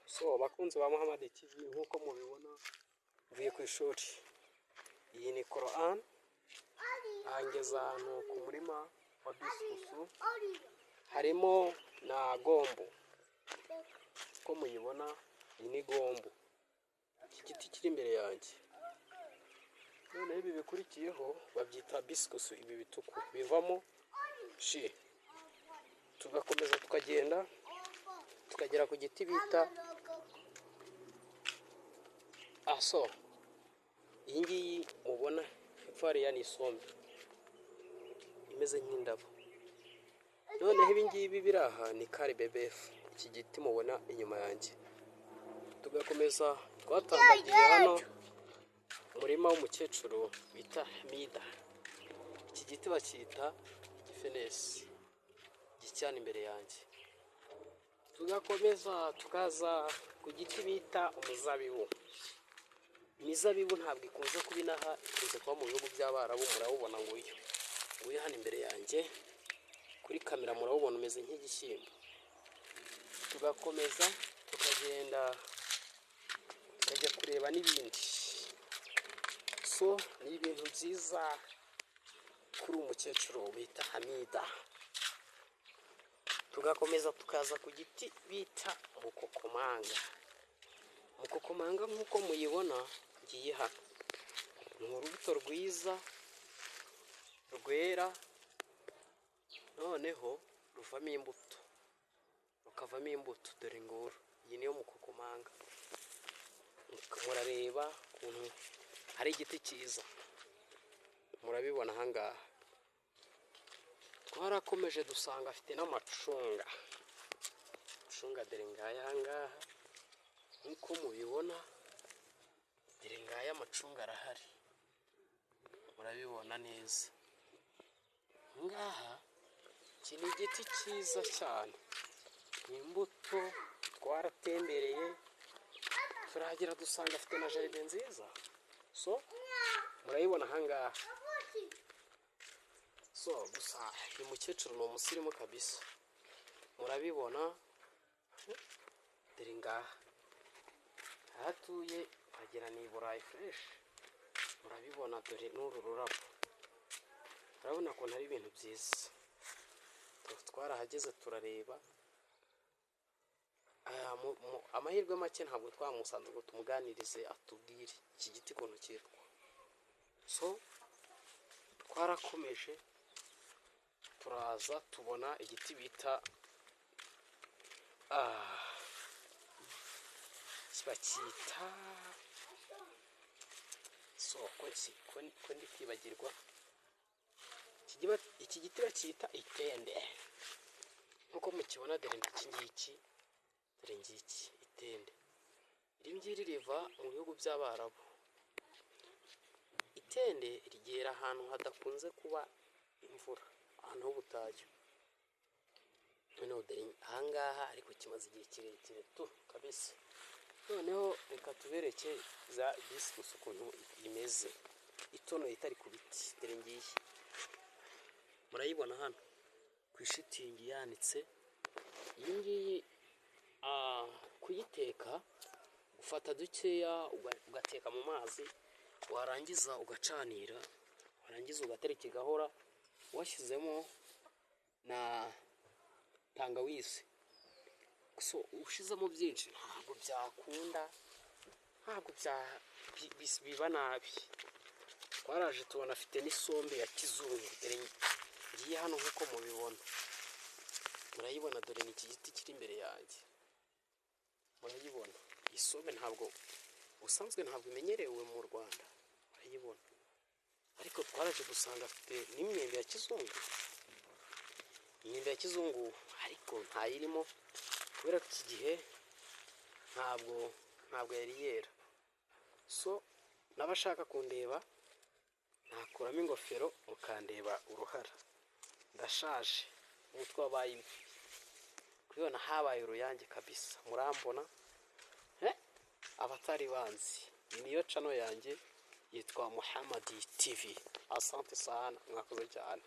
So abakunzi ba Muhammad TV nk'uko mubibona mvuye ku ishuri. Iyi ni Quran angeza ahantu ku murima wa biskusu harimo na gombo. Ko muyibona iyi ni gombo. Iki giti kiri imbere yanjye. None ibi bikurikiyeho babyita biskusu, ibi bituku bivamo ji. Tugakomeza tukagenda tukagera ku giti bita aso. Iyi ngiyi mubona hepfo hariya ni isombe imeze nk'indabo. Noneho ibi ngibi biri aha ni karibebefu, iki giti mubona inyuma yanjye. Tugakomeza twatambagiye hano umurima w'umukecuru bita Hamida. Iki giti bacyita igifenesi gicyana imbere yanjye. Tugakomeza tukaza ku giti bita umuzabibu. Imizabibu ntabwo ikunze kuba inaha, ikunze kuba mu bihugu by'Abarabu. Murawubona nguyu hano imbere yanjye kuri kamera, murawubona umeze nk'igishyimbo. Tugakomeza tukagenda tukajya kureba n'ibindi. So ni ibintu byiza kuri umukecuru bita Hamida. Tugakomeza tukaza ku giti bita mukokomanga. Mukokomanga nk'uko muyibona ngiye hano, ni urubuto rwiza rwera, noneho ruvamo imbuto, rukavamo imbuto. Dore nguru iyi niyo mukokomanga. Murareba ukuntu hari igiti cyiza, murabibona ahangaha. Twarakomeje dusanga afite n'amacunga. Amacunga dore ngaya ahangaha nk'uko mubibona, dore ngaya amacunga arahari, murabibona neza. Ngaha iki ni igiti cyiza cyane, ni imbuto. Twaratembereye turahagera dusanga afite na jaride nziza. So murayibona ahangaha. So gusa uyu mukecuru ni umusirimu kabisa, murabibona. Dore ngaha aho atuye wagira ni i Burayi fureshi, murabibona. Dore n'uru rurabo, murabona ko ari ibintu byiza. Twarahageze turareba. Amahirwe make ntabwo twamusanze ngo tumuganirize atubwire iki giti ukuntu cyitwa. So twarakomeje turaza tubona igiti bita bacyita ko ndi kwibagirwa. Iki giti bacyita itende nk'uko mukibona. Dore ngiki ngiki, dore ngiki itende. Iri ngiri riva mu bihugu by'Abarabu. Itende rigera ahantu hadakunze kuba imvura, ahantu h'ubutayu. Noneho dore ahangaha ariko kimaze igihe kirekire tu kabisa. Noneho reka tubereke za biskusu ukuntu imeze, itonoye itari ku biti. Dore ngiyi murayibona hano ku ishitingi yanitse. Iyi ngiyi kuyiteka ufata dukeya ugateka mu mazi, warangiza ugacanira, warangiza ugatereka igahora, washyizemo na tangawizi. So ushizemo byinshi ntabwo byakunda, ntabwo biba nabi. Twaraje tubona afite n'isombe ya kizungu. Dore ngiye hano nk'uko mubibona, murayibona. Dore ni iki giti kiri imbere yanjye, murayibona. Iyi sombe ntabwo ubusanzwe ntabwo imenyerewe mu Rwanda, murayibona. Ariko twaraje dusanga afite n'imyembe ya kizungu. Imyembe ya kizungu ariko ntayirimo kubera ko iki gihe ntabwo yari yera. So n'abashaka kundeba nakuramo ingofero mukandeba uruhara. Ndashaje, umutwe wabaye imvi, kubibona habaye uruyange kabisa. Murambona abatari banzi, niyo channel yanjye yitwa Muhammad TV. Asante sana, mwakoze cyane.